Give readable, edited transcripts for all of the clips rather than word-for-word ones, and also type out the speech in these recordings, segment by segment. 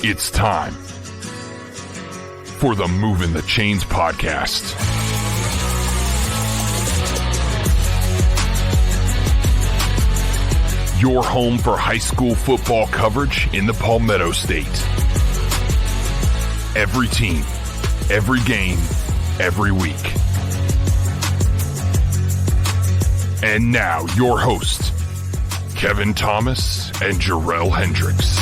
It's time for the Movin The Chains podcast. Your home for high school football coverage in the Palmetto State. Every team, every game, every week. And now your hosts, Kevin Thomas and Jerel Hendricks.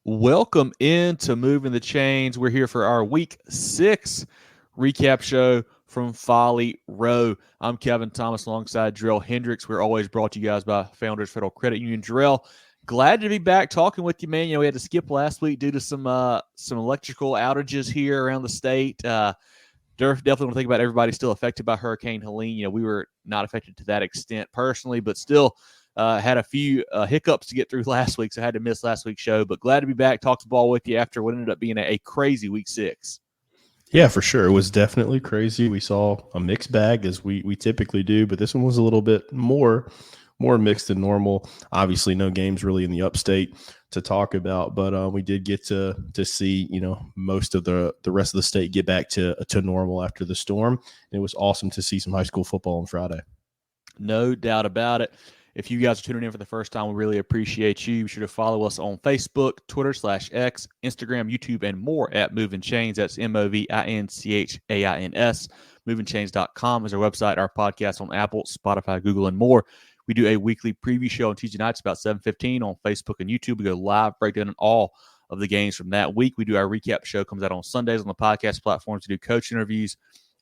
Welcome into Moving the Chains. We're here for our Week 6 recap show from Folly Row. I'm Kevin Thomas alongside Jerel Hendricks. We're always brought to you guys by Founders Federal Credit Union. Jerel, glad to be back talking with you, man. You know, we had to skip last week due to some electrical outages here around the state. Definitely want to think about everybody still affected by Hurricane Helene. You know, we were not affected to that extent personally, but still had a few hiccups to get through last week, so I had to miss last week's show. But glad to be back, talk the ball with you after what ended up being a crazy Week 6. Yeah, for sure. It was definitely crazy. We saw a mixed bag as we typically do, but this one was a little bit more mixed than normal. Obviously, no games really in the upstate to talk about, but we did get to see, you know, most of the rest of the state get back to normal after the storm. And it was awesome to see some high school football on Friday. No doubt about it. If you guys are tuning in for the first time, we really appreciate you. Be sure to follow us on Facebook, Twitter /X, Instagram, YouTube, and more at Movin Chains. That's MOVINCHAINS. MovinChains.com is our website, our podcast on Apple, Spotify, Google, and more. We do a weekly preview show on Tuesday nights about 7:15 on Facebook and YouTube. We go live, breakdown on all of the games from that week. We do our recap show, comes out on Sundays on the podcast platforms. We do coach interviews,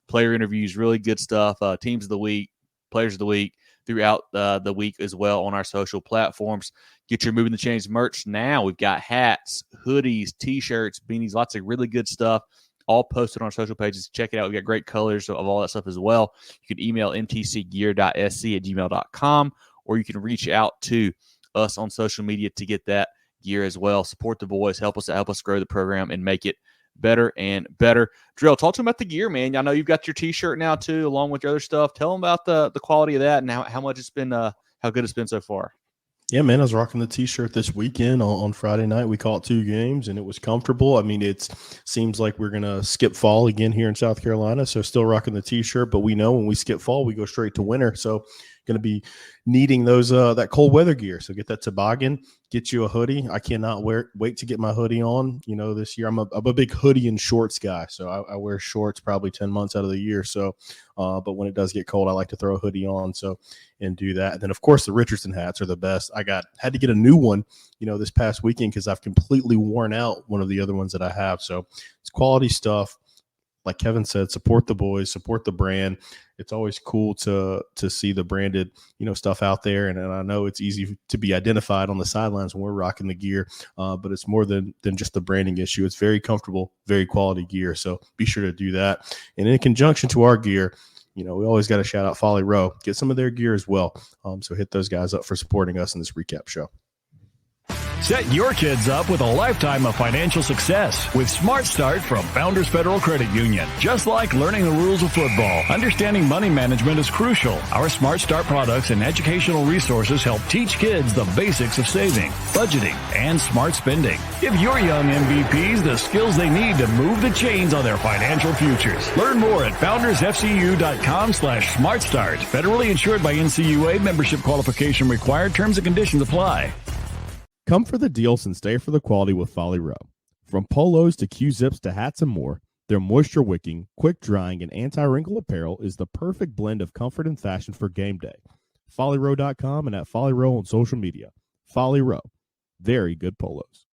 player interviews, really good stuff, teams of the week, players of the week, throughout the week as well on our social platforms. Get your Moving the Chains merch now. We've got hats, hoodies, T-shirts, beanies, lots of really good stuff, all posted on our social pages. Check it out. We've got great colors of all that stuff as well. You can email mtcgear.sc@gmail.com, or you can reach out to us on social media to get that gear as well. Support the boys. Help us grow the program and make it better and better. Jerel, talk to them about the gear, man. I know you've got your T-shirt now too, along with your other stuff. Tell them about the quality of that and how much it's been, how good it's been so far. Yeah, man, I was rocking the T-shirt this weekend on Friday night. We caught 2 games, and it was comfortable. I mean, it seems like we're going to skip fall again here in South Carolina, so still rocking the T-shirt. But we know when we skip fall, we go straight to winter. So going to be needing those that cold weather gear. So get that toboggan, get you a hoodie. I cannot wait to get my hoodie on. You know, this year I'm a big hoodie and shorts guy, so I wear shorts probably 10 months out of the year. So, but when it does get cold, I like to throw a hoodie on. So and do that. And then of course the Richardson hats are the best. Had to get a new one, you know, this past weekend because I've completely worn out one of the other ones that I have. So it's quality stuff. Like Kevin said, support the boys, support the brand. It's always cool to see the branded, you know, stuff out there. And I know it's easy to be identified on the sidelines when we're rocking the gear, but it's more than just the branding issue. It's very comfortable, very quality gear. So be sure to do that. And in conjunction to our gear, you know, we always got to shout out Folly Row. Get some of their gear as well. So hit those guys up for supporting us in this recap show. Set your kids up with a lifetime of financial success with Smart Start from Founders Federal Credit Union. Just like learning the rules of football, understanding money management is crucial. Our Smart Start products and educational resources help teach kids the basics of saving, budgeting, and smart spending. Give your young MVPs the skills they need to move the chains on their financial futures. Learn more at foundersfcu.com/smartstart. Federally insured by NCUA. Membership qualification required. Terms and conditions apply. Come for the deals and stay for the quality with Folly Row. From polos to Q-zips to hats and more, their moisture-wicking, quick-drying, and anti-wrinkle apparel is the perfect blend of comfort and fashion for game day. FollyRow.com and at Folly Row on social media. Folly Row. Very good polos.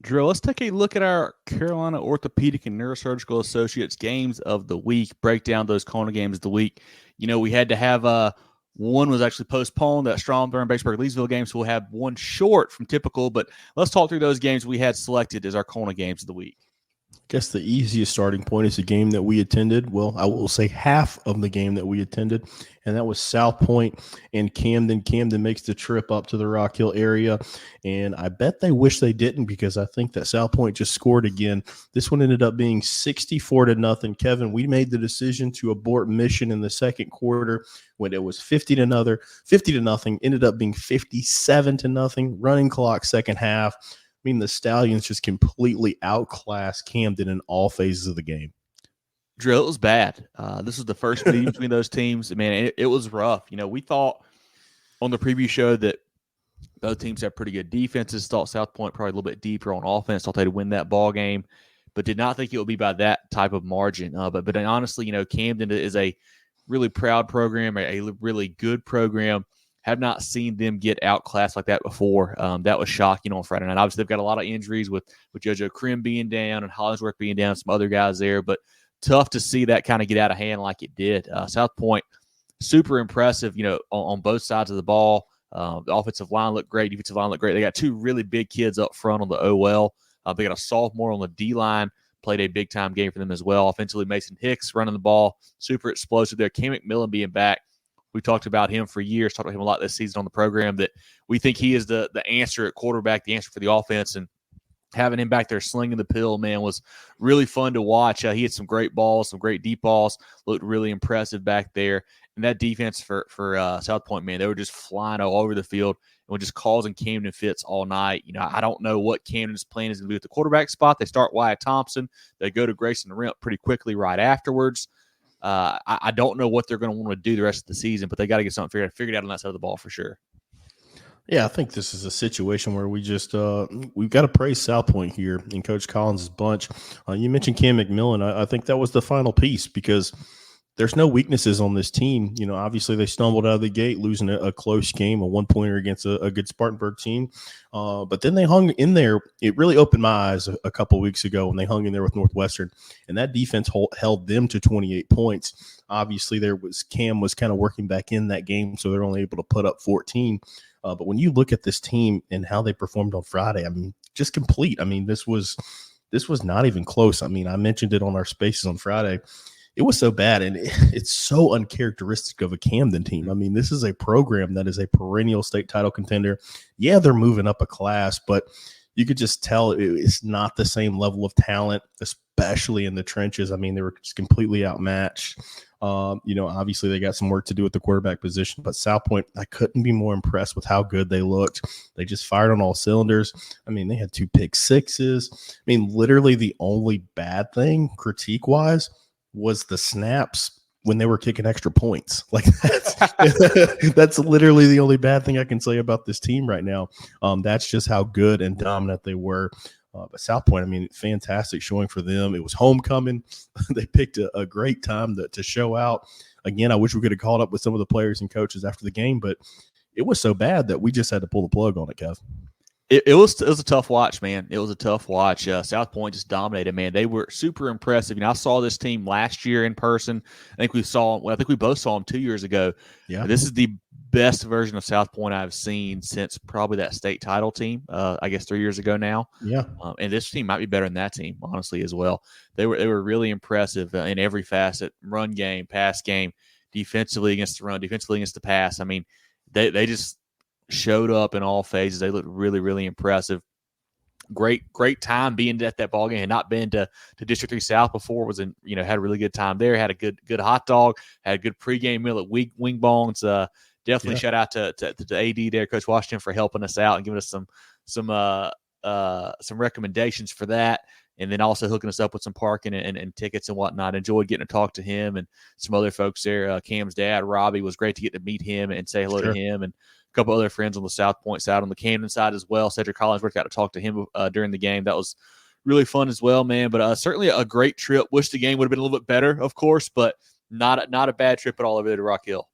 Drill, let's take a look at our Carolina Orthopedic and Neurosurgical Associates games of the week, break down those corner games of the week. We had to have one was actually postponed, that Strom-Thurn Batesburg Leesville game, so we'll have one short from typical, but let's talk through those games we had selected as our corner games of the week. I guess the easiest starting point is the game that we attended. Well, I will say half of the game that we attended, and that was South Point and Camden. Camden makes the trip up to the Rock Hill area, and I bet they wish they didn't because I think that South Point just scored again. This one ended up being 64-0. Kevin, we made the decision to abort mission in the second quarter when it was 50-0, ended up being 57-0, running clock second half. I mean, the Stallions just completely outclassed Camden in all phases of the game. Drill, it was bad. This was the first meeting between those teams. Man, it was rough. We thought on the preview show that both teams have pretty good defenses. Thought South Point probably a little bit deeper on offense. Thought they'd win that ball game, but did not think it would be by that type of margin. But honestly, Camden is a really proud program, a really good program. Have not seen them get outclassed like that before. That was shocking on Friday night. Obviously, they've got a lot of injuries with JoJo Krim being down and Hollingsworth being down, some other guys there, but tough to see that kind of get out of hand like it did. South Point, super impressive, on both sides of the ball. The offensive line looked great. Defensive line looked great. They got two really big kids up front on the OL. They got a sophomore on the D-line, played a big-time game for them as well. Offensively, Mason Hicks running the ball, super explosive there. Cam McMillan being back. We talked about him for years, talked about him a lot this season on the program, that we think he is the answer at quarterback, the answer for the offense. And having him back there slinging the pill, man, was really fun to watch. He had some great balls, some great deep balls, looked really impressive back there. And that defense for South Point, man, they were just flying all over the field and were just causing Camden fits all night. I don't know what Camden's plan is going to do at the quarterback spot. They start Wyatt Thompson. They go to Grayson Remp pretty quickly right afterwards. I don't know what they're going to want to do the rest of the season, but they got to get something figured out on that side of the ball for sure. Yeah, I think this is a situation where we just we've got to praise South Point here and Coach Collins' bunch. You mentioned Cam McMillan. I think that was the final piece because there's no weaknesses on this team. Obviously they stumbled out of the gate, losing a close game, a one-pointer against a good Spartanburg team. But then they hung in there. It really opened my eyes a couple of weeks ago when they hung in there with Northwestern, and that defense held them to 28 points. Obviously Cam was kind of working back in that game, so they're only able to put up 14. But when you look at this team and how they performed on Friday, I mean, just complete. I mean, this was not even close. I mean, I mentioned it on our Spaces on Friday. It was so bad, and it's so uncharacteristic of a Camden team. I mean, this is a program that is a perennial state title contender. Yeah, they're moving up a class, but you could just tell it's not the same level of talent, especially in the trenches. I mean, they were just completely outmatched. Obviously they got some work to do with the quarterback position, but South Point, I couldn't be more impressed with how good they looked. They just fired on all cylinders. I mean, they had 2 pick sixes. I mean, literally the only bad thing critique-wise was the snaps when they were kicking extra points. Like that's literally the only bad thing I can say about this team right now. That's just how good and dominant they were. But South Point, I mean, fantastic showing for them. It was homecoming. They picked a great time to show out. Again, I wish we could have called up with some of the players and coaches after the game, but it was so bad that we just had to pull the plug on it, Kev. It was a tough watch, man. It was a tough watch. South Point just dominated, man. They were super impressive. I saw this team last year in person. I think we both saw them 2 years ago. Yeah, this is the best version of South Point I've seen since probably that state title team. I guess 3 years ago now. Yeah, and this team might be better than that team, honestly, as well. They were really impressive in every facet: run game, pass game, defensively against the run, defensively against the pass. I mean, they just showed up in all phases. They looked really, really impressive. Great time being at that ball game. Had not been to District 3 South before. Had a really good time there. Had a good hot dog. Had a good pregame meal at Wing Bones. Definitely shout out to the AD there, Coach Washington, for helping us out and giving us some recommendations for that. And then also hooking us up with some parking and tickets and whatnot. Enjoyed getting to talk to him and some other folks there. Cam's dad, Robbie, was great to get to meet him and say hello to him, and a couple other friends on the South Point side, on the Camden side as well. Cedric Hollingsworth, got to talk to him during the game. That was really fun as well, man. But certainly a great trip. Wish the game would have been a little bit better, of course, but not a bad trip at all over there to Rock Hill.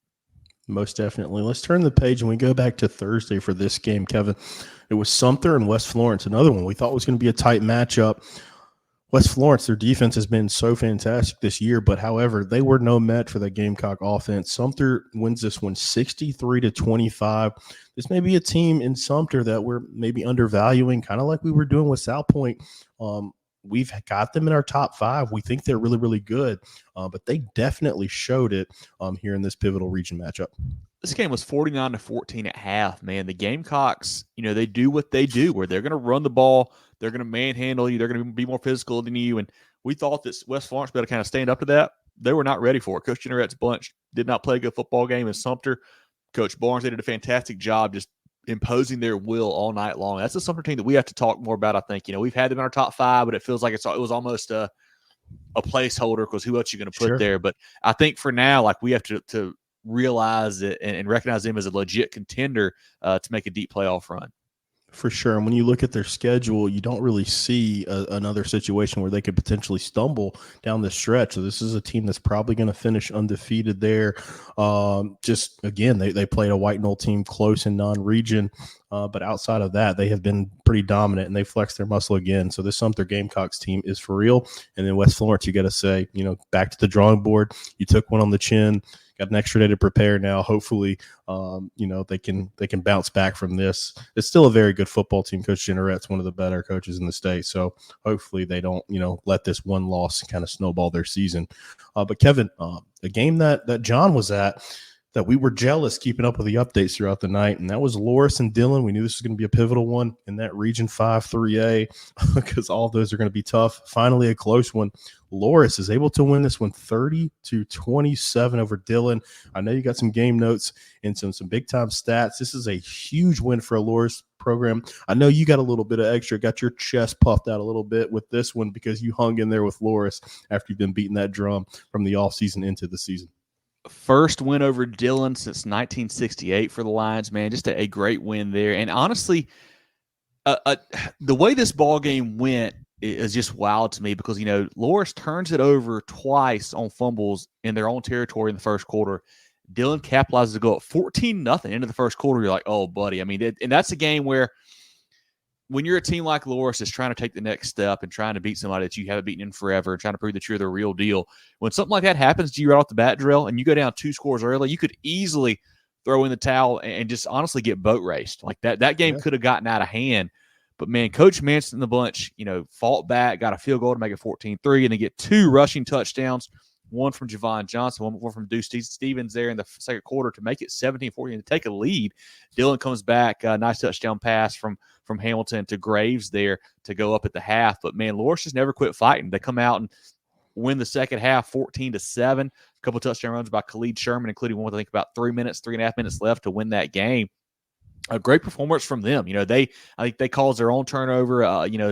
Most definitely. Let's turn the page and we go back to Thursday for this game, Kevin. It was Sumter and West Florence, another one we thought was going to be a tight matchup. West Florence, their defense has been so fantastic this year, but however, they were no match for the Gamecock offense. Sumter wins this one 63-25. This may be a team in Sumter that we're maybe undervaluing, kind of like we were doing with South Point. We've got them in our top 5. We think they're really, really good, but they definitely showed it here in this pivotal region matchup. This game was 49-14 at half, man. The Gamecocks, they do what they do, where they're going to run the ball, they're going to manhandle you, they're going to be more physical than you, and we thought that West Florence better kind of stand up to that. They were not ready for it. Coach Jenneret's bunch did not play a good football game in Sumter. Coach Barnes, they did a fantastic job just imposing their will all night long. That's a Sumter team that we have to talk more about, I think. We've had them in our top 5, but it feels like it was almost a placeholder because who else are you going to put there? But I think for now, we have to realize it and recognize them as a legit contender to make a deep playoff run. For sure. And when you look at their schedule, you don't really see another situation where they could potentially stumble down the stretch. So this is a team that's probably going to finish undefeated there. Just, again, they played a White Knoll team close in non-region. But outside of that, they have been pretty dominant, and they flexed their muscle again. So this Sumter Gamecocks team is for real. And then West Florence, you got to say, back to the drawing board. You took one on the chin. Got an extra day to prepare now. Hopefully, they can bounce back from this. It's still a very good football team. Coach Jenneret's one of the better coaches in the state. So hopefully they don't, let this one loss kind of snowball their season. But Kevin, the game that John was at, that we were jealous keeping up with the updates throughout the night, and that was Loris and Dillon. We knew this was going to be a pivotal one in that Region 5 3A because all of those are going to be tough. Finally, a close one. Loris is able to win this one 30-27 over Dillon. I know you got some game notes and some big-time stats. This is a huge win for a Loris program. I know you got a little bit of extra, got your chest puffed out a little bit with this one because you hung in there with Loris after you've been beating that drum from the offseason into the season. First win over Dillon since 1968 for the Lions, man. Just a great win there. And honestly, the way this ball game went is just wild to me because, Loris turns it over twice on fumbles in their own territory in the first quarter. Dillon capitalizes to go up 14-0 into the first quarter. You're like, oh, buddy. I mean, and that's a game where when you're a team like Loris that's trying to take the next step and trying to beat somebody that you haven't beaten in forever, trying to prove that you're the real deal, when something like that happens to you right off the bat, Jerel, and you go down 2 scores early, you could easily throw in the towel and just honestly get boat raced. Like that game could have gotten out of hand. But, man, Coach Manson and the bunch, fought back, got a field goal to make it 14-3, and they get 2 rushing touchdowns, one from Javon Johnson, one from Deuce Stevens there in the second quarter to make it 17-14 to take a lead. Dillon comes back, nice touchdown pass from Hamilton to Graves there to go up at the half. But, man, Loris just never quit fighting. They come out and win the second half 14-7. A couple touchdown runs by Khalid Sherman, including one with, I think, about 3.5 minutes left to win that game. A great performance from them. I think they caused their own turnover.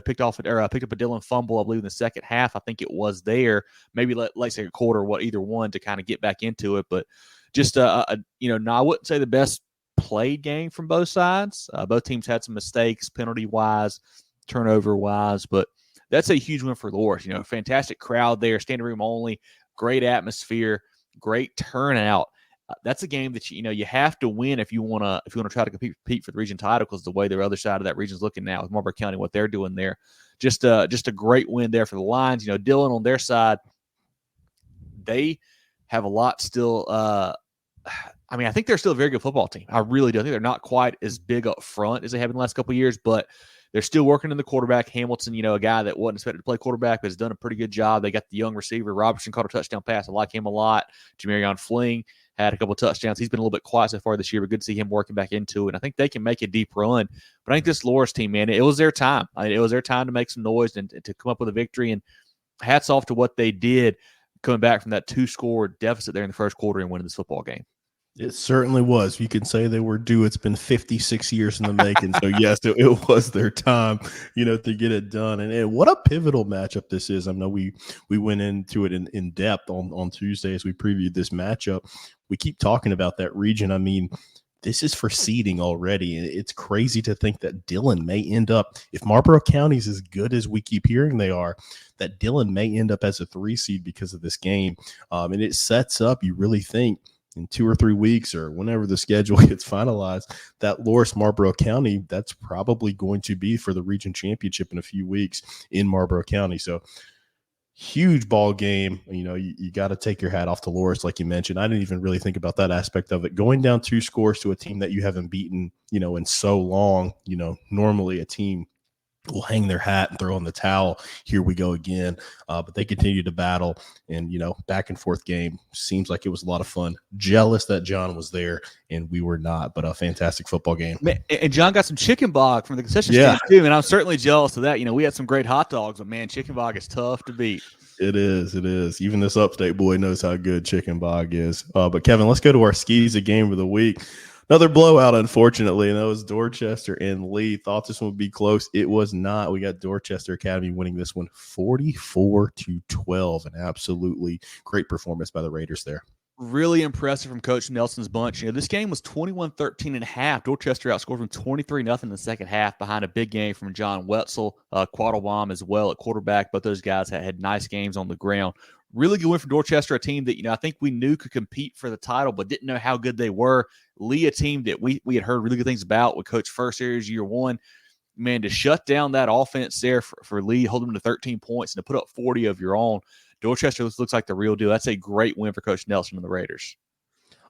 Picked up a Dillon fumble, I believe, in the second half. I think it was there. Maybe late second quarter, either one to kind of get back into it. But just, I wouldn't say the best played game from both sides. Both teams had some mistakes, penalty-wise, turnover-wise. But that's a huge win for Loris. Fantastic crowd there, standing room only, great atmosphere, great turnout. That's a game that you have to win if you want to try to compete for the region title because the way the other side of that region is looking now with Marlboro County, what they're doing there, just a great win there for the Lions. Dillon on their side, they have a lot still. I think they're still a very good football team. I really do. I think they're not quite as big up front as they have in the last couple of years, but they're still working in the quarterback. Hamilton, a guy that wasn't expected to play quarterback, but has done a pretty good job. They got the young receiver. Robertson caught a touchdown pass. I like him a lot. Jamarion Fling had a couple of touchdowns. He's been a little bit quiet so far this year, but good to see him working back into it. And I think they can make a deep run. But I think this Loris team, man, it was their time. It was their time to make some noise and to come up with a victory. And hats off to what they did coming back from that 2-score deficit there in the first quarter and winning this football game. It certainly was. You can say they were due. It's been 56 years in the making. So, yes, it was their time, to get it done. And what a pivotal matchup this is. I know we went into it in depth on Tuesday as we previewed this matchup. We keep talking about that region. I mean, this is for seeding already. It's crazy to think that Dillon may end up, if Marlboro County is as good as we keep hearing they are, that Dillon may end up as a 3 seed because of this game. And it sets up, you really think, in 2 or 3 weeks or whenever the schedule gets finalized, that Loris Marlboro County, that's probably going to be for the region championship in a few weeks in Marlboro County. So huge ball game. You got to take your hat off to Loris, like you mentioned. I didn't even really think about that aspect of it. Going down 2 scores to a team that you haven't beaten, in so long, normally a team will hang their hat and throw in the towel. Here we go again. But they continue to battle, and, back and forth game. Seems like it was a lot of fun. Jealous that John was there and we were not, but a fantastic football game. Man, and John got some chicken bog from the concession stand too, and I'm certainly jealous of that. We had some great hot dogs, but man, chicken bog is tough to beat. It is. Even this upstate boy knows how good chicken bog is. But Kevin, let's go to our skis, a game of the week. Another blowout, unfortunately, and that was Dorchester and Lee. Thought this one would be close. It was not. We got Dorchester Academy winning this one 44-12. An absolutely great performance by the Raiders there. Really impressive from Coach Nelson's bunch. This game was 21-13 and a half. Dorchester outscored from 23-0 in the second half behind a big game from John Wetzel, Quattlebaum as well at quarterback. Both those guys had nice games on the ground. Really good win for Dorchester, a team that, I think we knew could compete for the title, but didn't know how good they were. Lee, a team that we had heard really good things about with Coach First Series year one. Man, to shut down that offense there for Lee, hold them to 13 points, and to put up 40 of your own. Dorchester looks like the real deal. That's a great win for Coach Nelson and the Raiders.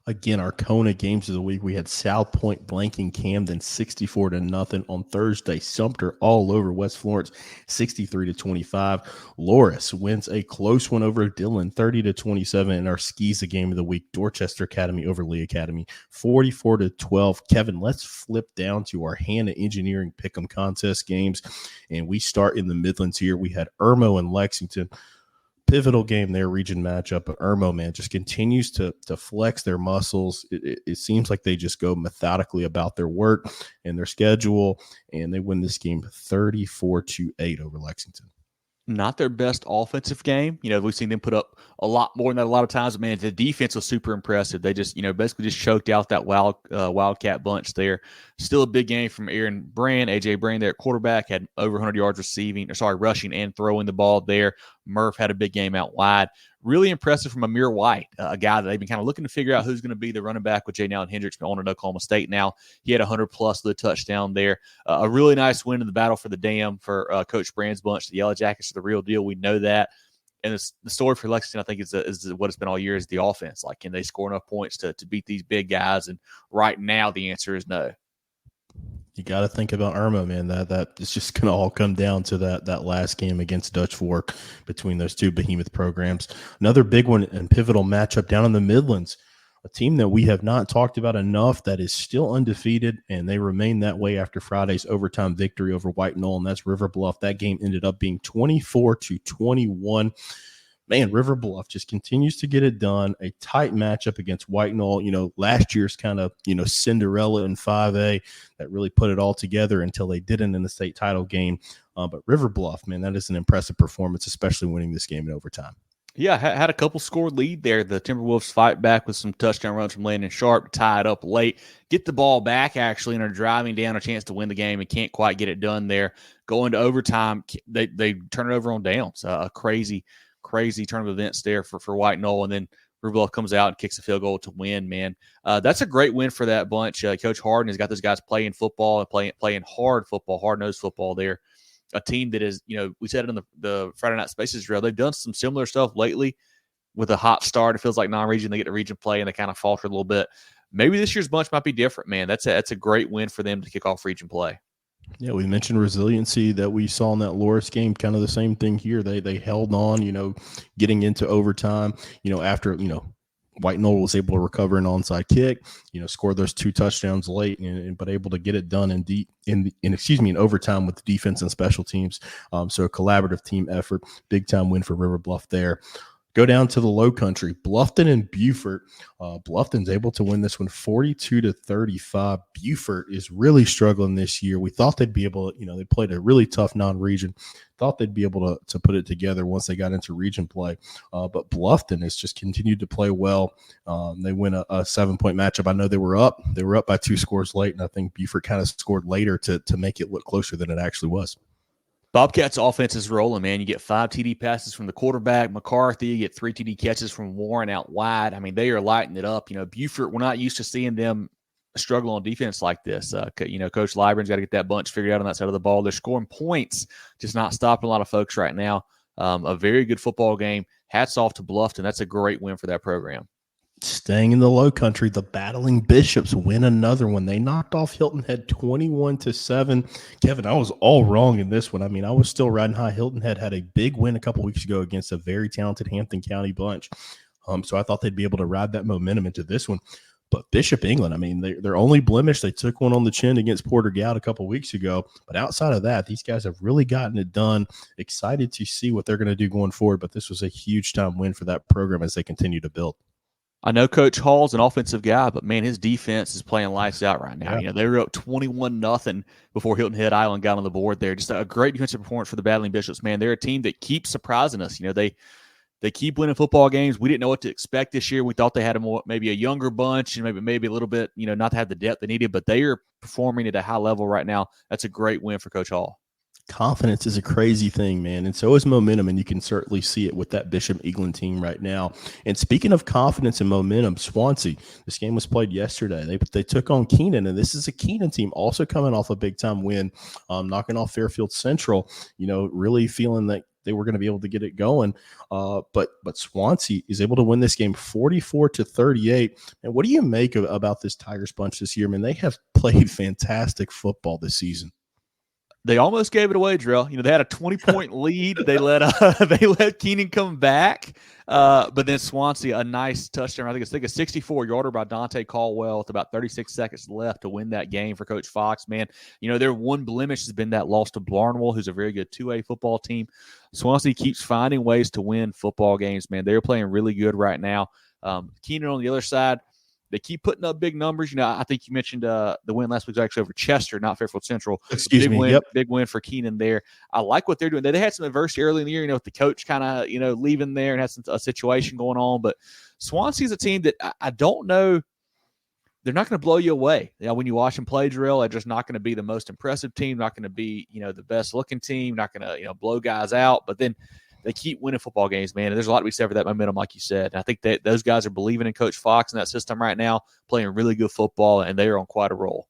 Again, our Kona games of the week, we had South Point blanking Camden 64-0 on Thursday. Sumter all over West Florence 63-25. Loris wins a close one over Dillon 30-27. And our skis, a game of the week, Dorchester Academy over Lee Academy 44-12. Kevin, let's flip down to our Hannah Engineering Pick'em contest games. And we start in the Midlands here. We had Irmo and Lexington. Pivotal game there, region matchup. But Irmo, man, just continues to flex their muscles. It seems like they just go methodically about their work and their schedule, and they win this game 34-8 over Lexington. Not their best offensive game. We've seen them put up a lot more than that a lot of times. Man, the defense was super impressive. They just, basically just choked out that Wildcat bunch there. Still a big game from Aaron Brand. AJ Brand there at quarterback had over 100 yards rushing and throwing the ball there. Murph had a big game out wide. Really impressive from Amir White, a guy that they've been kind of looking to figure out who's going to be the running back with J. Allen Hendricks on at Oklahoma State now. He had 100-plus with a touchdown there. A really nice win in the battle for the dam for Coach Brand's bunch. The Yellow Jackets are the real deal. We know that. And the story for Lexington, I think, is what it's been all year, is the offense. Like, can they score enough points to beat these big guys? And right now, the answer is no. You got to think about Irma, man. That it's just going to all come down to that last game against Dutch Fork between those two behemoth programs. Another big one and pivotal matchup down in the Midlands, a team that we have not talked about enough that is still undefeated, and they remain that way after Friday's overtime victory over White Knoll, and that's River Bluff. That game ended up being 24-21. Man, River Bluff just continues to get it done. A tight matchup against White Knoll. Last year's kind of, Cinderella in 5A that really put it all together until they didn't in the state title game. But River Bluff, man, that is an impressive performance, especially winning this game in overtime. Yeah, had a couple score lead there. The Timberwolves fight back with some touchdown runs from Landon Sharp, tie it up late, get the ball back actually, and are driving down a chance to win the game and can't quite get it done there. Going to overtime, they turn it over on downs. A crazy turn of events there for White Knoll, and then River Bluff comes out and kicks a field goal to win, man. That's a great win for that bunch. Coach Harden has got those guys playing football and playing hard football, hard-nosed football there. A team that is, we said it in the Friday Night Spaces drill, they've done some similar stuff lately with a hot start. It feels like non-region, they get to region play, and they kind of falter a little bit. Maybe this year's bunch might be different, man. That's a great win for them to kick off region play. Yeah, we mentioned resiliency that we saw in that Loris game, kind of the same thing here. They held on, getting into overtime, after, White Knoll was able to recover an onside kick, score those 2 touchdowns late, but able to get it done in overtime with the defense and special teams. So a collaborative team effort, big time win for River Bluff there. Go down to the Low Country, Bluffton and Beaufort. Bluffton's able to win this one 42-35. Beaufort is really struggling this year. We thought they'd be able to, they played a really tough non-region. Thought they'd be able to put it together once they got into region play. But Bluffton has just continued to play well. They win a 7-point matchup. I know they were up. They were up by 2 scores late, and I think Beaufort kind of scored later to make it look closer than it actually was. Bobcats offense is rolling, man. You get 5 TD passes from the quarterback, McCarthy. You get 3 TD catches from Warren out wide. I mean, they are lighting it up. Buford, we're not used to seeing them struggle on defense like this. Coach Liburn's got to get that bunch figured out on that side of the ball. They're scoring points, just not stopping a lot of folks right now. A very good football game. Hats off to Bluffton. That's a great win for that program. Staying in the Low Country, the Battling Bishops win another one. They knocked off Hilton Head 21-7. Kevin, I was all wrong in this one. I mean, I was still riding high. Hilton Head had a big win a couple weeks ago against a very talented Hampton County bunch. So I thought they'd be able to ride that momentum into this one. But Bishop England, I mean, they're only blemish. They took one on the chin against Porter Gout a couple weeks ago. But outside of that, these guys have really gotten it done. Excited to see what they're going to do going forward. But this was a huge time win for that program as they continue to build. I know Coach Hall's an offensive guy, but, man, his defense is playing lights out right now. Yeah. They were up 21-0 before Hilton Head Island got on the board there. Just a great defensive performance for the Battling Bishops, man. They're a team that keeps surprising us. They keep winning football games. We didn't know what to expect this year. We thought they had maybe a younger bunch and maybe a little bit, not to have the depth they needed, but they are performing at a high level right now. That's a great win for Coach Hall. Confidence is a crazy thing, man, and so is momentum, and you can certainly see it with that Bishop England team right now. And speaking of confidence and momentum, Swansea, this game was played yesterday. They took on Keenan, and this is a Keenan team also coming off a big-time win, knocking off Fairfield Central, really feeling that they were going to be able to get it going. But Swansea is able to win this game 44-38. And what do you make about this Tigers bunch this year? I mean, they have played fantastic football this season. They almost gave it away, Jerel. They had a 20-point lead. They let Keenan come back, but then Swansea, a nice touchdown. I think a 64-yarder by Dante Caldwell with about 36 seconds left to win that game for Coach Fox. Man, their one blemish has been that loss to Blarnwell, who's a very good 2A football team. Swansea keeps finding ways to win football games, man. They're playing really good right now. Keenan on the other side, they keep putting up big numbers. I think you mentioned the win last week was actually over Chester, not Fairfield Central. Excuse me. Win, yep. Big win for Keenan there. I like what they're doing. They had some adversity early in the year, with the coach kind of, leaving there and had a situation going on. But Swansea's a team that I don't know. They're not going to blow you away. When you watch them play, Jerel, they're just not going to be the most impressive team, not going to be, the best looking team, not going to, blow guys out. But then they keep winning football games, man. And there's a lot to be said for that momentum, like you said. And I think that those guys are believing in Coach Fox and that system right now, playing really good football, and they are on quite a roll.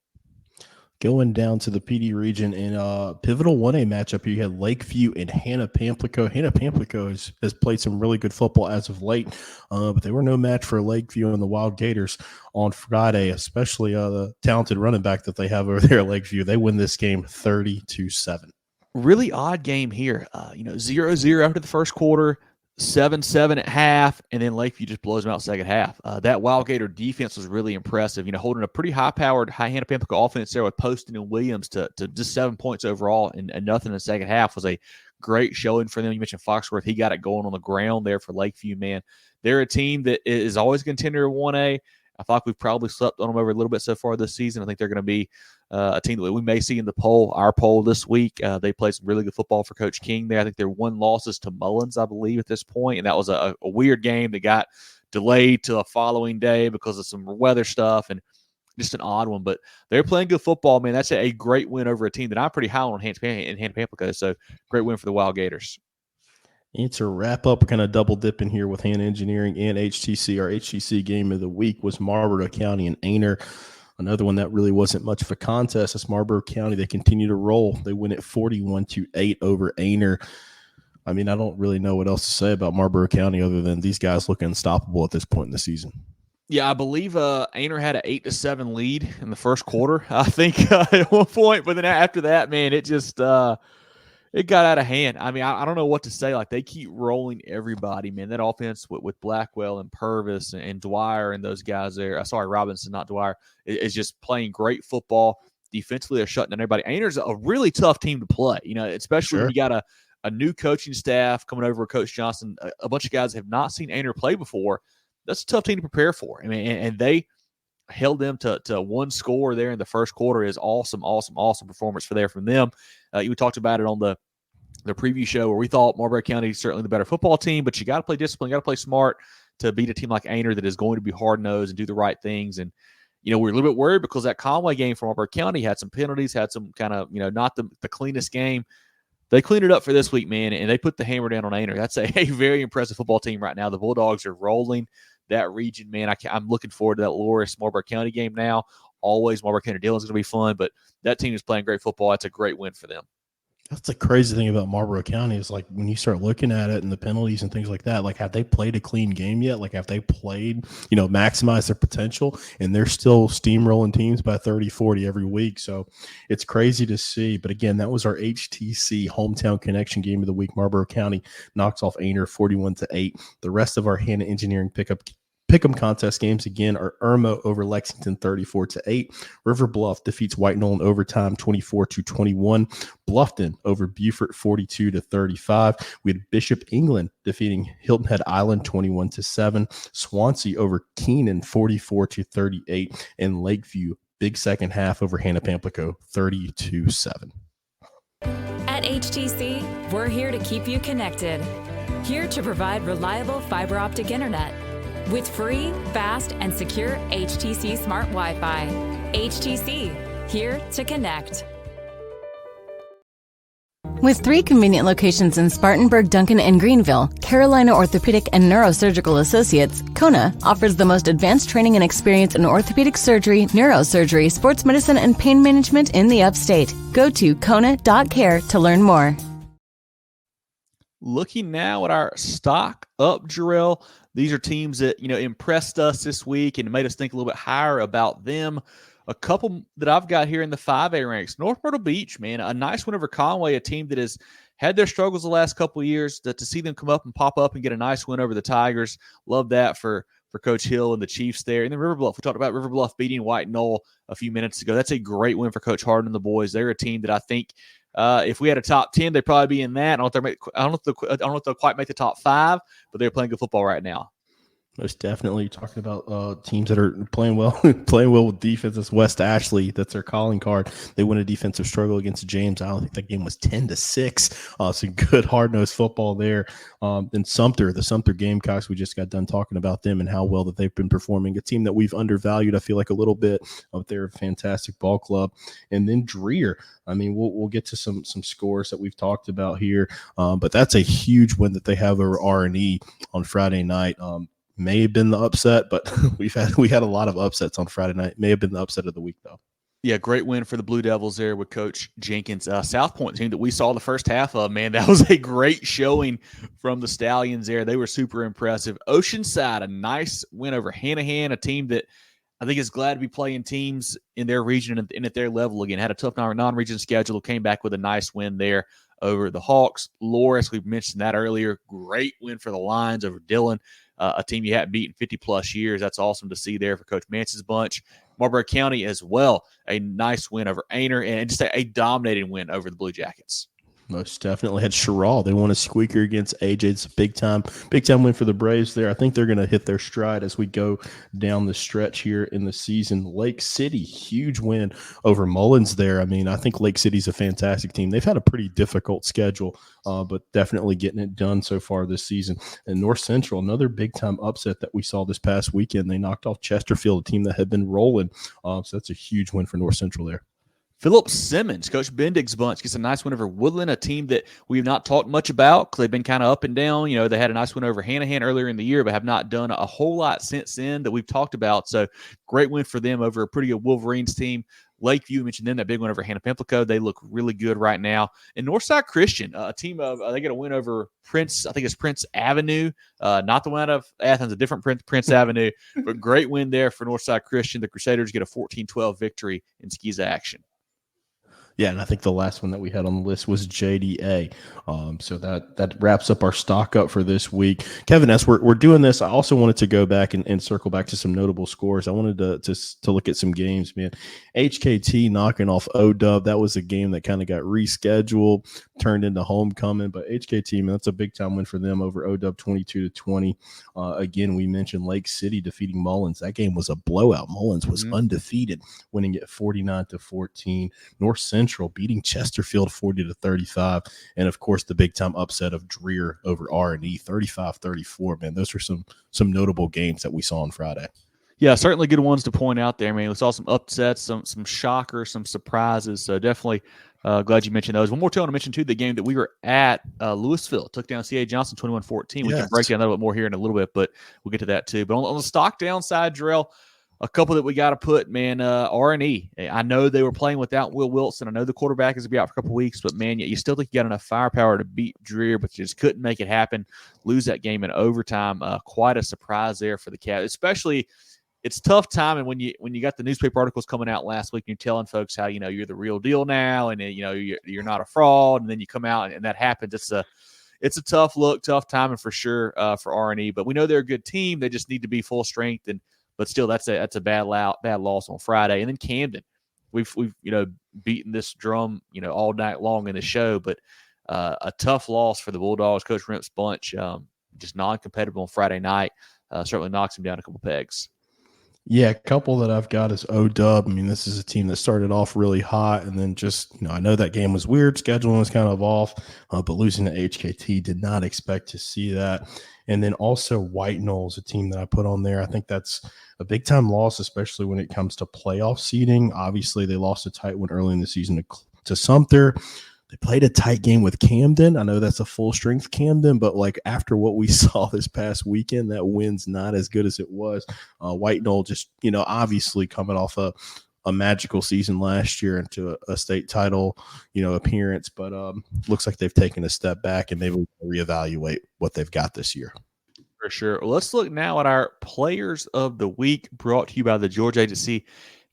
Going down to the PD region in a pivotal 1A matchup here, you had Lakeview and Hannah Pamplico. Hannah Pamplico has played some really good football as of late, but they were no match for Lakeview and the Wild Gators on Friday, especially the talented running back that they have over there at Lakeview. They win this game 30-7. Really odd game here. 0-0 after the first quarter, 7-7 at half, and then Lakeview just blows them out second half. That Wild Gator defense was really impressive. Holding a pretty high-powered, Hannah Pamplico offense there with Poston and Williams to just 7 points overall and nothing in the second half was a great showing for them. You mentioned Foxworth. He got it going on the ground there for Lakeview, man. They're a team that is always a contender in 1A. I thought we've probably slept on them over a little bit so far this season. I think they're going to be a team that we may see in our poll this week. They played some really good football for Coach King there. I think they're 1 losses to Mullins, I believe, at this point. And that was a weird game that got delayed to the following day because of some weather stuff and just an odd one. But they're playing good football, man. That's a great win over a team that I'm pretty high on in Hannah Pamplico. So great win for the Wild Gators. And to wrap up, kind of double dipping here with Hannah Engineering and HTC. Our HTC game of the week was Marlboro County and Ainer. Another one that really wasn't much of a contest. That's Marlboro County. They continue to roll. They win it 41-8 over Ainer. I mean, I don't really know what else to say about Marlboro County other than these guys look unstoppable at this point in the season. Yeah, I believe Ainer had an 8-7 lead in the first quarter, I think, at one point. But then after that, man, it just it got out of hand. I mean, I don't know what to say. Like, they keep rolling everybody, man. That offense with Blackwell and Purvis and Dwyer and those guys there. Sorry, Robinson, not Dwyer, is just playing great football. Defensively, they're shutting down everybody. Ainer's a really tough team to play, especially when you got a new coaching staff coming over with Coach Johnson, a bunch of guys have not seen Ainer play before. That's a tough team to prepare for. I mean, and they held them to 1 score there in the first quarter. Is awesome performance from them. You talked about it on the preview show where we thought Marlboro County is certainly the better football team, but you got to play discipline, you got to play smart to beat a team like Ainer that is going to be hard-nosed and do the right things. And, we're a little bit worried because that Conway game from Marlboro County had some penalties, had some kind of, not the cleanest game. they cleaned it up for this week, man, and they put the hammer down on Aner. That's a very impressive football team right now. The Bulldogs are rolling that region, man. I'm looking forward to that Loris Marlboro County game now. Always Marlboro County Dillon's going to be fun, but that team is playing great football. That's a great win for them. That's the crazy thing about Marlboro County is like when you start looking at it and the penalties and things like that, like have they played a clean game yet? Like have they played, maximize their potential, and they're still steamrolling teams by 30, 40 every week. So it's crazy to see. But again, that was our HTC hometown connection game of the week. Marlboro County knocks off Aner 41-8. The rest of our Hannah Engineering Pick'em contest games again are Irma over Lexington 34-8. River Bluff defeats White Knoll in overtime 24-21. Bluffton over Beaufort 42-35. We had Bishop England defeating Hilton Head Island 21-7. Swansea over Keenan 44-38. And Lakeview big second half over Hannah Pamplico 30-7. At HTC, we're here to keep you connected. Here to provide reliable fiber optic internet. With free, fast, and secure HTC Smart Wi-Fi. HTC, here to connect. With 3 convenient locations in Spartanburg, Duncan, and Greenville, Carolina Orthopedic and Neurosurgical Associates, Kona, offers the most advanced training and experience in orthopedic surgery, neurosurgery, sports medicine, and pain management in the upstate. Go to kona.care to learn more. Looking now at our stock up, Jerel. These are teams that, impressed us this week and made us think a little bit higher about them. A couple that I've got here in the 5A ranks. North Myrtle Beach, man, a nice win over Conway, a team that has had their struggles the last couple of years. To see them come up and pop up and get a nice win over the Tigers. Love that for Coach Hill and the Chiefs there. And then River Bluff. We talked about River Bluff beating White Knoll a few minutes ago. That's a great win for Coach Harden and the boys. They're a team that I think if we had a top 10, they'd probably be in that. I don't know if they'll quite make the top 5, but they're playing good football right now. Most definitely talking about teams that are playing well with defense. It's West Ashley. That's their calling card. They win a defensive struggle against James. I don't think that game was 10-6. Some good hard-nosed football there. Then Sumter, the Sumter Gamecocks, we just got done talking about them and how well that they've been performing. A team that we've undervalued, I feel like, a little bit. They're a fantastic ball club. And then Dreer. I mean, we'll get to some scores that we've talked about here. But that's a huge win that they have over R&E on Friday night. May have been the upset, but we had a lot of upsets on Friday night. May have been the upset of the week, though. Yeah, great win for the Blue Devils there with Coach Jenkins. South Point team that we saw the first half of, man, that was a great showing from the Stallions there. They were super impressive. Oceanside, a nice win over Hanahan, a team that I think is glad to be playing teams in their region and at their level again. Had a tough non-region schedule, came back with a nice win there over the Hawks. Loris, we've mentioned that earlier. Great win for the Lions over Dillon. A team you hadn't beaten 50-plus years. That's awesome to see there for Coach Manson's bunch. Marlboro County as well, a nice win over Aner and just a dominating win over the Blue Jackets. Most definitely. Had Jerel. They won a squeaker against AJ. It's a big time win for the Braves there. I think they're going to hit their stride as we go down the stretch here in the season. Lake City, huge win over Mullins there. I mean, I think Lake City's a fantastic team. They've had a pretty difficult schedule, but definitely getting it done so far this season. And North Central, another big time upset that we saw this past weekend. They knocked off Chesterfield, a team that had been rolling. So that's a huge win for North Central there. Philip Simmons, Coach Bendig's bunch, gets a nice win over Woodland, a team that we've not talked much about because they've been kind of up and down. They had a nice win over Hanahan earlier in the year, but have not done a whole lot since then that we've talked about. So great win for them over a pretty good Wolverines team. Lakeview, mentioned them, that big one over Hannah Pamplico. They look really good right now. And Northside Christian, a team of, they get a win over Prince, I think it's Prince Avenue, not the one out of Athens, a different Prince Avenue, but great win there for Northside Christian. The Crusaders get a 14-12 victory in skis action. Yeah, and I think the last one that we had on the list was JDA. So that wraps up our stock up for this week. Kevin S., we're doing this. I also wanted to go back and circle back to some notable scores. I wanted to look at some games, man. HKT knocking off OW. That was a game that kind of got rescheduled, turned into homecoming. But HKT, man, that's a big-time win for them over OW 22-20. Again, we mentioned Lake City defeating Mullins. That game was a blowout. Mullins was undefeated, winning it 49-14. North Central beating Chesterfield 40-35, and of course the big time upset of Dreer over R&E 35-34. Man, those are some notable games that we saw on Friday. Yeah, certainly good ones to point out there. I mean, we saw some upsets, some shockers, some surprises. So definitely glad you mentioned those. One more thing I want to mention, too, the game that we were at, Louisville, took down C.A. Johnson 21-14. We can break down that a little bit more here in a little bit, but we'll get to that, too. But on the stock downside, Jerel, a couple that we got to put, man, R&E. I know they were playing without Will Wilson. I know the quarterback is going to be out for a couple of weeks, but, man, you still think you got enough firepower to beat Dreer, but you just couldn't make it happen. Lose that game in overtime. Quite a surprise there for the Cavs, especially – it's tough time, and when you got the newspaper articles coming out last week, and you're telling folks how you're the real deal now, and you're not a fraud, and then you come out and that happens. It's a tough look, tough timing for sure for R&E. But we know they're a good team. They just need to be full strength, but still that's a bad loss on Friday. And then Camden, we've beaten this drum all night long in the show, but a tough loss for the Bulldogs. Coach Rimp's bunch just non-competitive on Friday night. Certainly knocks him down a couple pegs. Yeah, a couple that I've got is O-Dub. I mean, this is a team that started off really hot, and then just, I know that game was weird. Scheduling was kind of off, but losing to HKT, did not expect to see that. And then also White Knolls, a team that I put on there. I think that's a big-time loss, especially when it comes to playoff seeding. Obviously, they lost a tight one early in the season to Sumter. They played a tight game with Camden. I know that's a full-strength Camden, but after what we saw this past weekend, that win's not as good as it was. White Knoll just, obviously coming off a magical season last year into a state title, appearance, but looks like they've taken a step back and maybe we'll reevaluate what they've got this year. For sure. Well, let's look now at our Players of the Week, brought to you by the Georgia Agency.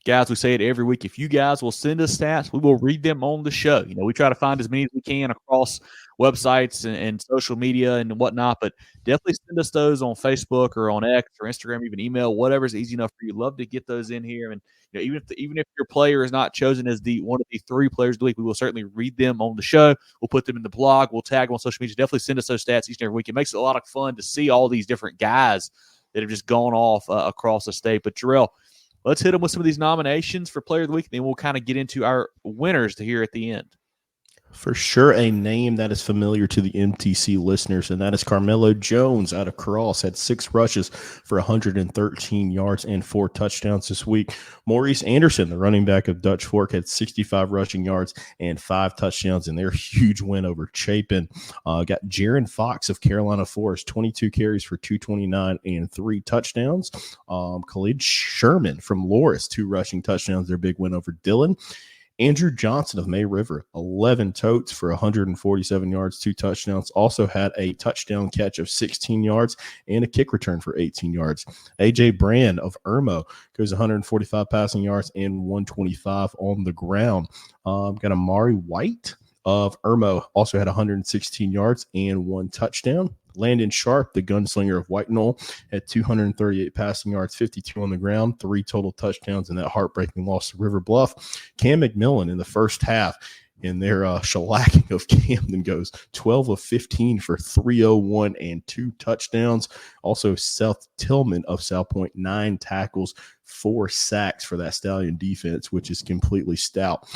Guys, we say it every week. If you guys will send us stats, we will read them on the show. We try to find as many as we can across websites and social media and whatnot, but definitely send us those on Facebook or on X or Instagram, even email, whatever's easy enough for you. Love to get those in here. And even if your player is not chosen as one of the 3 players of the week, we will certainly read them on the show. We'll put them in the blog. We'll tag them on social media. Definitely send us those stats each and every week. It makes it a lot of fun to see all these different guys that have just gone off across the state. But Jerel, let's hit them with some of these nominations for Player of the Week, and then we'll kind of get into our winners here at the end. For sure, a name that is familiar to the MTC listeners, and that is Carmelo Jones out of Cross. Had 6 rushes for 113 yards and 4 touchdowns this week. Maurice Anderson, the running back of Dutch Fork, had 65 rushing yards and 5 touchdowns in their huge win over Chapin. Got Jaron Fox of Carolina Forest, 22 carries for 229 and 3 touchdowns. Khalid Sherman from Loris, 2 rushing touchdowns, their big win over Dillon. Andrew Johnson of May River, 11 totes for 147 yards, 2 touchdowns. Also had a touchdown catch of 16 yards and a kick return for 18 yards. A.J. Brand of Irmo goes 145 passing yards and 125 on the ground. Got Amari White of Irmo, also had 116 yards and 1 touchdown. Landon Sharp, the gunslinger of White Knoll, had 238 passing yards, 52 on the ground, 3 total touchdowns in that heartbreaking loss to River Bluff. Cam McMillan in the first half in their shellacking of Camden goes 12 of 15 for 301 and 2 touchdowns. Also, Seth Tillman of South Point, 9 tackles, 4 sacks for that Stallion defense, which is completely stout.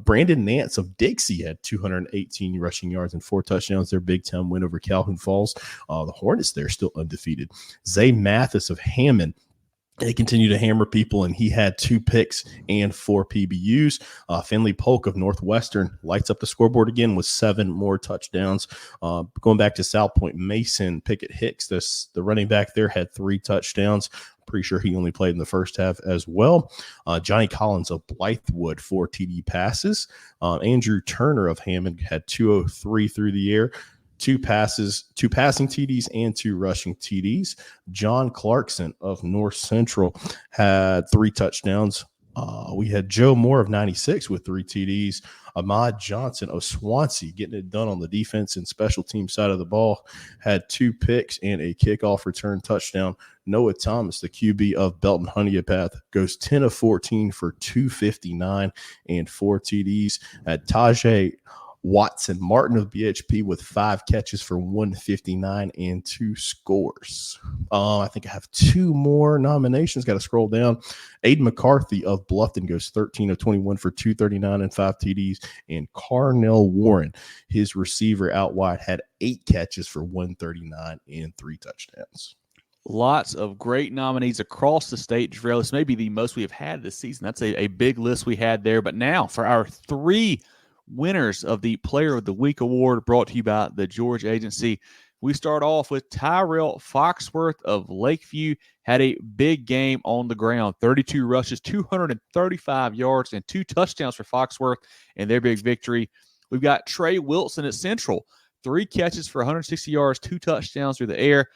Brandon Nance of Dixie had 218 rushing yards and 4 touchdowns. Their Big Ten win over Calhoun Falls. The Hornets, they're still undefeated. Zay Mathis of Hammond, they continue to hammer people, and he had 2 picks and 4 PBUs. Finley Polk of Northwestern lights up the scoreboard again with 7 more touchdowns. Going back to South Point, Mason Pickett Hicks, the running back there, had 3 touchdowns. Pretty sure he only played in the first half as well. Johnny Collins of Blythewood, 4 TD passes. Andrew Turner of Hammond had 203 through the air. 2 passing TDs and 2 rushing TDs. John Clarkson of North Central had 3 touchdowns. We had Joe Moore of 96 with 3 TDs. Ahmad Johnson of Swansea, getting it done on the defense and special team side of the ball, had 2 picks and a kickoff return touchdown. Noah Thomas, the QB of Belton Honeypath, goes 10 of 14 for 259 and 4 TDs. At Tajay Watson Martin of BHP with 5 catches for 159 and 2 scores. I think I have 2 more nominations. Got to scroll down. Aiden McCarthy of Bluffton goes 13 of 21 for 239 and 5 TDs. And Carnell Warren, his receiver out wide, had 8 catches for 139 and 3 touchdowns. Lots of great nominees across the state. Jerel, this may be the most we have had this season. That's a big list we had there. But now for our 3 winners of the Player of the Week award brought to you by the George Agency. We start off with Tyrell Foxworth of Lakeview. Had a big game on the ground. 32 rushes, 235 yards, and 2 touchdowns for Foxworth in their big victory. We've got Trey Wilson at Central. 3 catches for 160 yards, 2 touchdowns through the air,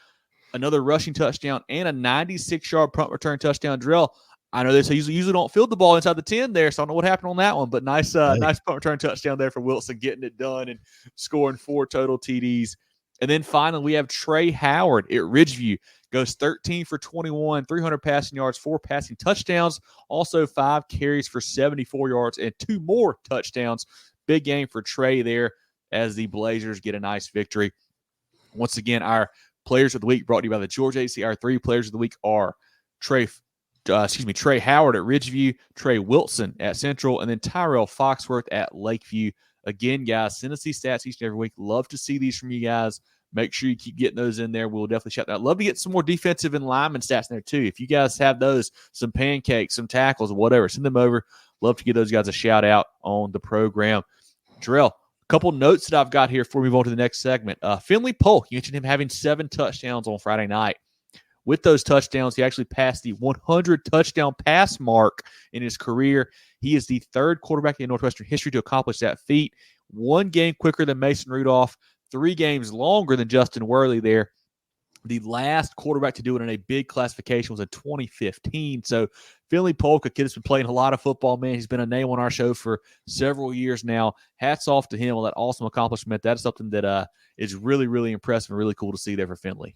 another rushing touchdown, and a 96-yard punt return touchdown. Jerel, I know they usually don't field the ball inside the 10 there, so I don't know what happened on that one, but nice punt return touchdown there for Wilson, getting it done and scoring 4 total TDs. And then finally, we have Trey Howard at Ridgeview. Goes 13 for 21, 300 passing yards, 4 passing touchdowns, also 5 carries for 74 yards and 2 more touchdowns. Big game for Trey there as the Blazers get a nice victory. Once again, our Players of the Week brought to you by the George AC. Our 3 Players of the Week are Trey Howard at Ridgeview, Trey Wilson at Central, and then Tyrell Foxworth at Lakeview. Again, guys, send us these stats each and every week. Love to see these from you guys. Make sure you keep getting those in there. We'll definitely shout that out. Love to get some more defensive and lineman stats in there, too. If you guys have those, some pancakes, some tackles, whatever, send them over. Love to give those guys a shout out on the program. Jerel, a couple notes that I've got here before we move on to the next segment. Finley Polk, you mentioned him having 7 touchdowns on Friday night. With those touchdowns, he actually passed the 100 touchdown pass mark in his career. He is the 3rd quarterback in Northwestern history to accomplish that feat. 1 game quicker than Mason Rudolph, 3 games longer than Justin Worley there. The last quarterback to do it in a big classification was in 2015. So Finley Polk, a kid that's been playing a lot of football, man. He's been a name on our show for several years now. Hats off to him on that awesome accomplishment. That's something that is really, really impressive and really cool to see there for Finley.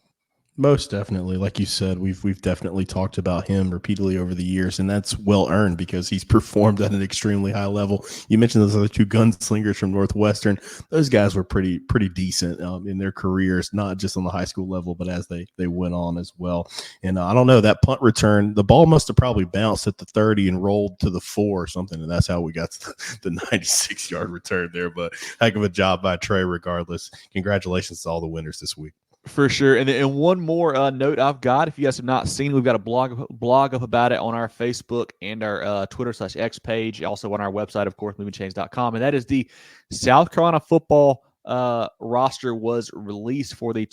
Most definitely. Like you said, we've definitely talked about him repeatedly over the years, and that's well earned because he's performed at an extremely high level. You mentioned those other 2 gunslingers from Northwestern. Those guys were pretty decent in their careers, not just on the high school level, but as they went on as well. And I don't know, that punt return, the ball must have probably bounced at the 30 and rolled to the 4 or something, and that's how we got to the 96-yard return there. But heck of a job by Trey regardless. Congratulations to all the winners this week. For sure. And one more note I've got, if you guys have not seen, we've got a blog up about it on our Facebook and our Twitter/X page, also on our website, of course, movingchains.com. And that is the South Carolina football roster was released for the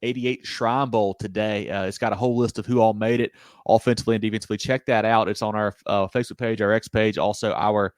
88 Shrine Bowl today. It's got a whole list of who all made it offensively and defensively. Check that out. It's on our Facebook page, our X page, also our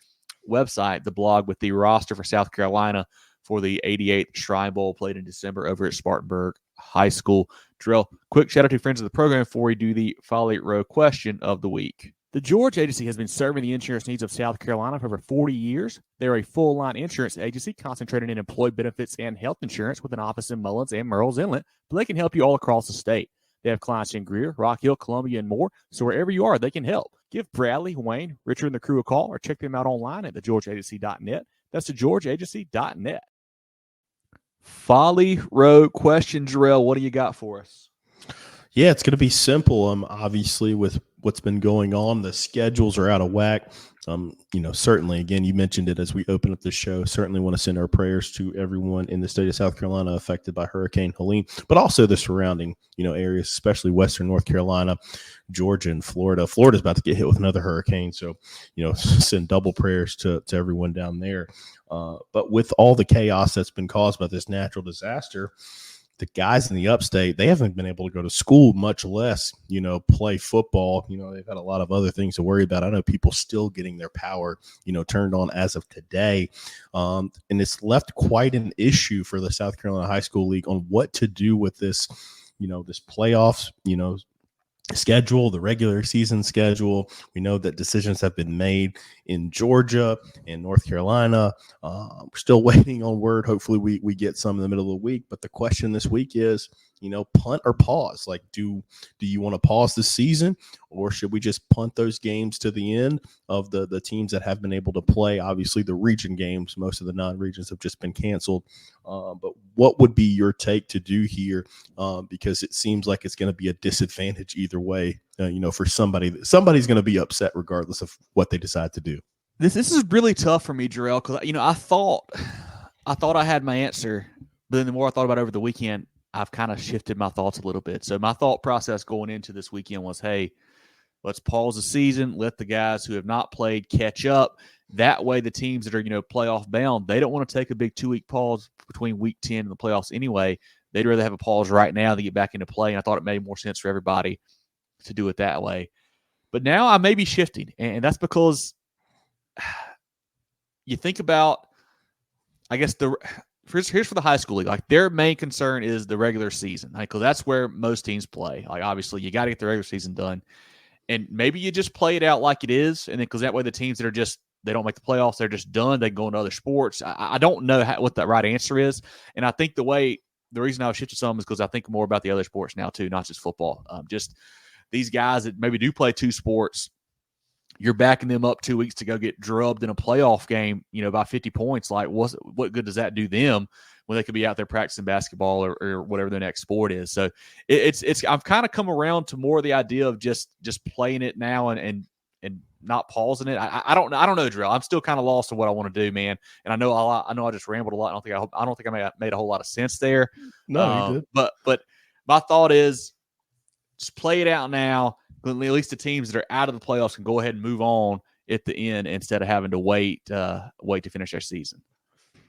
website, the blog with the roster for South Carolina for the 88 Shrine Bowl played in December over at Spartanburg High School. Jerel, quick shout out to friends of the program before we do the Folly Row question of the week. The George Agency has been serving the insurance needs of South Carolina for over 40 years. They're a full-line insurance agency concentrated in employee benefits and health insurance with an office in Mullins and Murrells Inlet, but they can help you all across the state. They have clients in Greer, Rock Hill, Columbia, and more, so wherever you are, they can help. Give Bradley, Wayne, Richard, and the crew a call or check them out online at thegeorgeagency.net. That's thegeorgeagency.net. Folly Row question, Jerel. What do you got for us? Yeah, it's going to be simple. Obviously, with what's been going on, the schedules are out of whack. Certainly, again, you mentioned it as we open up the show. Certainly want to send our prayers to everyone in the state of South Carolina affected by Hurricane Helene, but also the surrounding, areas, especially Western North Carolina, Georgia, and Florida. Florida's about to get hit with another hurricane, so send double prayers to everyone down there. But with all the chaos that's been caused by this natural disaster, the guys in the upstate, they haven't been able to go to school, much less, play football. They've had a lot of other things to worry about. I know people still getting their power, turned on as of today. And it's left quite an issue for the South Carolina High School League on what to do with this, this playoffs, schedule, the regular season schedule. We know that decisions have been made in Georgia and North Carolina. We're still waiting on word. Hopefully we get some in the middle of the week. But the question this week is, punt or pause? Like, do you want to pause the season, or should we just punt those games to the end of the teams that have been able to play? Obviously, the region games, most of the non-regions have just been canceled. But what would be your take to do here? Because it seems like it's going to be a disadvantage either way. For somebody's going to be upset regardless of what they decide to do. This is really tough for me, Jerel, because I thought I had my answer, but then the more I thought about it over the weekend, I've kind of shifted my thoughts a little bit. So my thought process going into this weekend was, hey, let's pause the season, let the guys who have not played catch up. That way the teams that are, playoff bound, they don't want to take a big 2-week pause between week 10 and the playoffs anyway. They'd rather have a pause right now to get back into play. And I thought it made more sense for everybody to do it that way. But now I may be shifting, and that's because you think about, I guess, here's for the high school league. Like, their main concern is the regular season, because that's where most teams play. Like, obviously, you got to get the regular season done. And maybe you just play it out like it is, and then because that way the teams that are just, they don't make the playoffs, they're just done. They go into other sports. I don't know what the right answer is. And I think the reason I've shifted some is because I think more about the other sports now too, not just football. Just these guys that maybe do play 2 sports, you're backing them up 2 weeks to go get drubbed in a playoff game, by 50 points. Like, what good does that do them when they could be out there practicing basketball or whatever their next sport is? So it's I've kind of come around to more the idea of just playing it now and not pausing it. I don't know, Jerel. I'm still kind of lost on what I want to do, man. And I know I just rambled a lot. I don't think I made a whole lot of sense there. No, you did. But my thought is, just play it out now. At least the teams that are out of the playoffs can go ahead and move on at the end instead of having to wait to finish their season.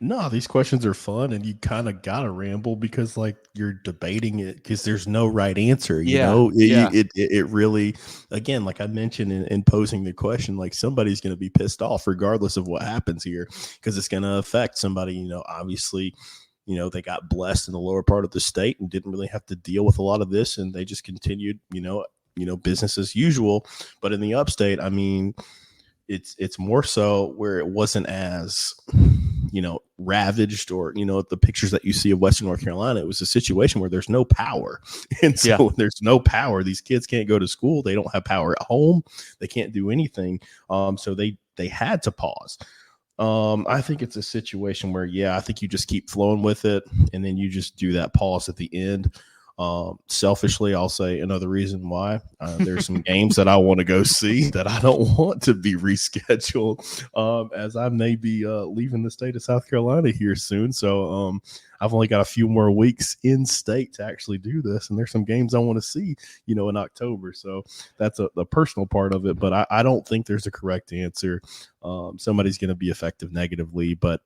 No, these questions are fun, and you kind of got to ramble because, like, you're debating it because there's no right answer. You know, it really, again, like I mentioned in posing the question, like, somebody's going to be pissed off regardless of what happens here because it's going to affect somebody. Obviously, they got blessed in the lower part of the state and didn't really have to deal with a lot of this, and they just continued, business as usual. But in the upstate, I mean, it's more so where it wasn't as ravaged, or the pictures that you see of Western North Carolina. It was a situation where there's no power, and so when there's no power, these kids can't go to school. They don't have power at home. They can't do anything. So they had to pause. I think it's a situation where, I think you just keep flowing with it, and then you just do that pause at the end. Selfishly, I'll say another reason why there's some games that I want to go see that I don't want to be rescheduled, as I may be leaving the state of South Carolina here soon. So I've only got a few more weeks in state to actually do this, and there's some games I want to see, in October. So that's a personal part of it, but I don't think there's a correct answer. Somebody's going to be affected negatively, but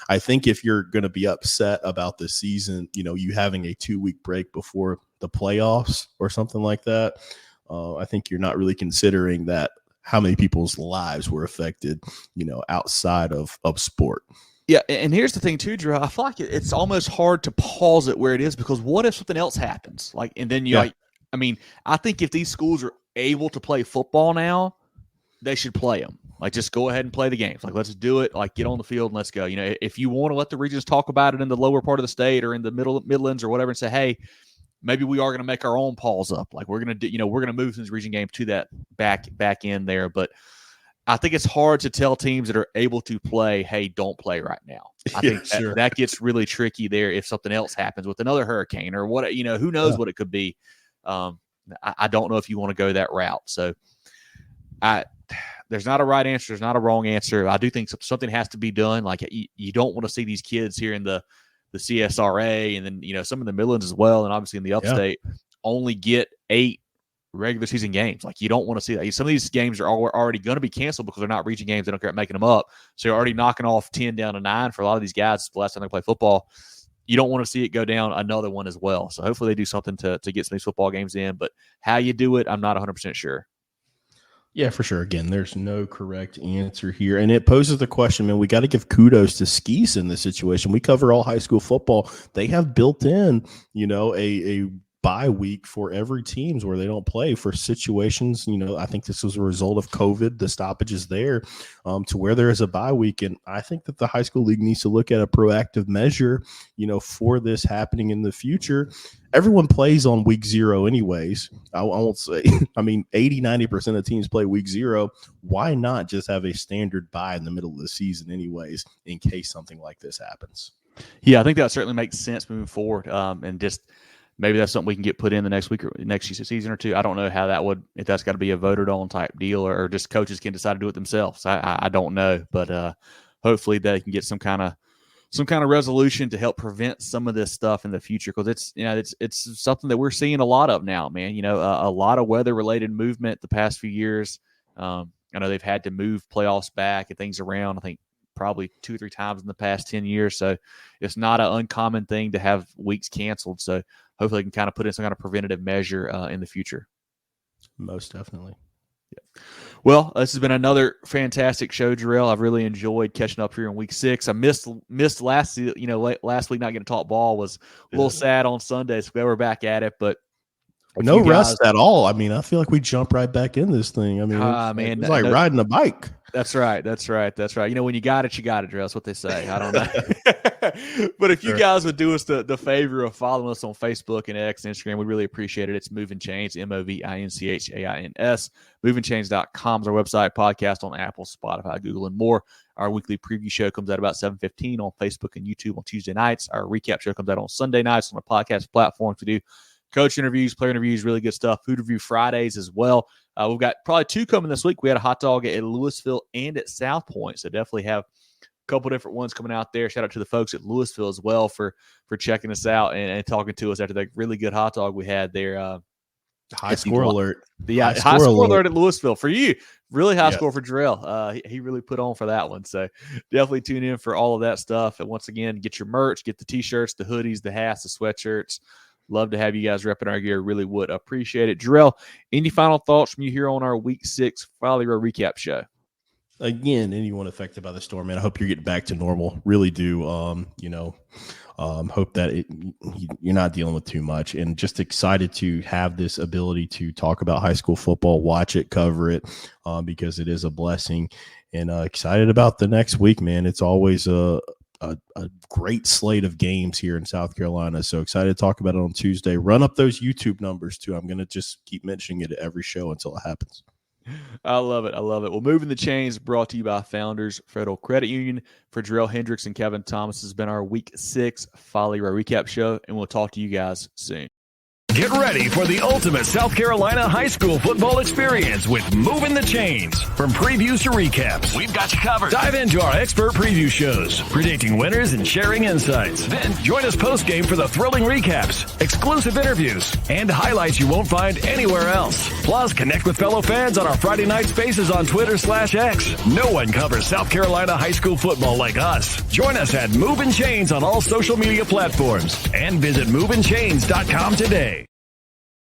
I think if you're going to be upset about the season, you having a 2-week break before the playoffs or something like that, I think you're not really considering that how many people's lives were affected, outside of sport. Yeah, and here's the thing too, Drew. I feel like it's almost hard to pause it where it is, because what if something else happens? Like, and then I think if these schools are able to play football now, they should play them. Like, just go ahead and play the games. Like, let's do it. Like, get on the field and let's go. If you want to let the regions talk about it in the lower part of the state or in the Midlands or whatever, and say, hey, maybe we are going to make our own pause up. Like, we're going to do, we're going to move these region games to that back end there. But I think it's hard to tell teams that are able to play, hey, don't play right now. I think that gets really tricky there if something else happens with another hurricane or what, who knows what it could be. I don't know if you want to go that route. So there's not a right answer. There's not a wrong answer. I do think something has to be done. Like, you don't want to see these kids here in the CSRA and then, some of the Midlands as well. And obviously in the upstate only get 8 regular season games. Like, you don't want to see that. Some of these games are already going to be canceled because they're not region games. They don't care about making them up. So you're already knocking off 10 down to 9 for a lot of these guys. It's the last time they play football. You don't want to see it go down another one as well. So hopefully they do something to get some of these football games in. But how you do it, I'm not 100% sure. Yeah, for sure. Again, there's no correct answer here. And it poses the question, man, we got to give kudos to Skis in this situation. We cover all high school football. They have built in, a bye week for every teams where they don't play for situations. I think this was a result of COVID, the stoppages there, to where there is a bye week. And I think that the high school league needs to look at a proactive measure, for this happening in the future. Everyone plays on week 0 anyways. I won't say, 80-90% of teams play week 0. Why not just have a standard bye in the middle of the season anyways, in case something like this happens? Yeah, I think that certainly makes sense moving forward. And just maybe that's something we can get put in the next week or next season or two. I don't know how that would, if that's got to be a voted on type deal or just coaches can decide to do it themselves. I don't know, but hopefully they can get some kind of some kind of resolution to help prevent some of this stuff in the future, because it's something that we're seeing a lot of now, man. A lot of weather related movement the past few years. I know they've had to move playoffs back and things around, I think probably 2 or 3 times in the past 10 years. So it's not an uncommon thing to have weeks canceled. So hopefully they can kind of put in some kind of preventative measure in the future. Most definitely. Yeah. Well, this has been another fantastic show, Jerel. I've really enjoyed catching up here in week 6. I missed last week not getting to talk ball. Was a little sad on Sunday, so we're back at it. But no rest at all. I mean, I feel like we jump right back in this thing. I mean, it's like riding a bike. That's right. When you got it, Jerel. That's what they say. I don't know. But if you guys would do us the favor of following us on Facebook and X and Instagram, we'd really appreciate it. It's Movin Chains, MOVINCHAINS. MovinChains.com is our website, podcast on Apple, Spotify, Google, and more. Our weekly preview show comes out about 7:15 on Facebook and YouTube on Tuesday nights. Our recap show comes out on Sunday nights on the podcast platforms. We do coach interviews, player interviews, really good stuff. Food review Fridays as well. We've got probably 2 coming this week. We had a hot dog at Louisville and at South Point, so definitely have a couple different ones coming out there. Shout out to the folks at Louisville as well for checking us out and talking to us after that really good hot dog we had there. High score alert. High score alert at Louisville for you. Really high score for Jerel. He really put on for that one. So definitely tune in for all of that stuff. And once again, get your merch, get the T-shirts, the hoodies, the hats, the sweatshirts. Love to have you guys repping our gear. Really would appreciate it. Jerel, any final thoughts from you here on our Week 6 Folly Row recap show? Again, anyone affected by the storm, man, I hope you're getting back to normal. Really do. Hope that you're not dealing with too much, and just excited to have this ability to talk about high school football, watch it, cover it, because it is a blessing, and excited about the next week, man. It's always a great slate of games here in South Carolina. So excited to talk about it on Tuesday. Run up those YouTube numbers too. I'm going to just keep mentioning it at every show until it happens. I love it. Well, Moving the Chains brought to you by Founders Federal Credit Union. For Jerel Hendricks and Kevin Thomas, has been our Week 6 Folly Row recap show, and we'll talk to you guys soon. Get ready for the ultimate South Carolina high school football experience with Movin the Chains. From previews to recaps, we've got you covered. Dive into our expert preview shows, predicting winners and sharing insights. Then join us post-game for the thrilling recaps, exclusive interviews, and highlights you won't find anywhere else. Plus, connect with fellow fans on our Friday night spaces on Twitter/X. No one covers South Carolina high school football like us. Join us at Movin Chains on all social media platforms and visit movinchains.com today.